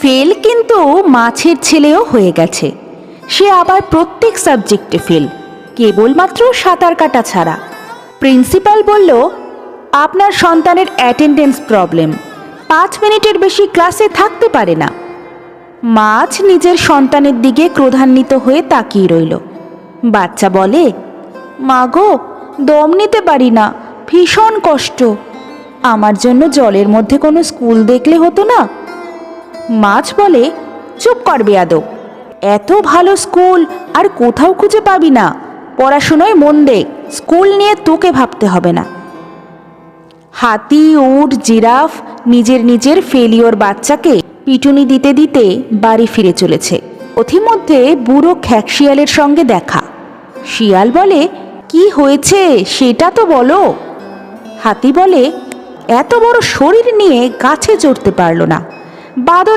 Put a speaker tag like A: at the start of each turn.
A: Fail কিন্তু মাছের ছেলেও হয়ে গেছে। সে আবার প্রত্যেক সাবজেক্টে ফেল, কেবলমাত্র সাঁতার কাটা ছাড়া। প্রিন্সিপাল বলল, আপনার সন্তানের অ্যাটেন্ডেন্স প্রবলেম, 5 মিনিটের বেশি ক্লাসে থাকতে পারে না। মাছ নিজের সন্তানের দিকে ক্রোধান্বিত হয়ে তাকিয়ে রইল। বাচ্চা বলে, মা গো, দম নিতে পারি না, ভীষণ কষ্ট। আমার জন্য জলের মধ্যে কোনো স্কুল দেখলে হতো না? মাছ বলে, চুপ কর বেয়াদব, এত ভালো স্কুল আর কোথাও খুঁজে পাবি না। পড়াশুনোয় মন দে, স্কুল নিয়ে তোকে ভাবতে হবে না। হাতি, উট, জিরাফ নিজের নিজের ফেলিওর বাচ্চাকে পিটুনি দিতে দিতে বাড়ি ফিরে চলেছে। পথিমধ্যে বুড়ো খ্যাকশিয়ালের সঙ্গে দেখা। শিয়াল বলে, কি হয়েছে সেটা তো বলো। হাতি বলে, এত বড় শরীর নিয়ে গাছে চড়তে পারল না। বাদর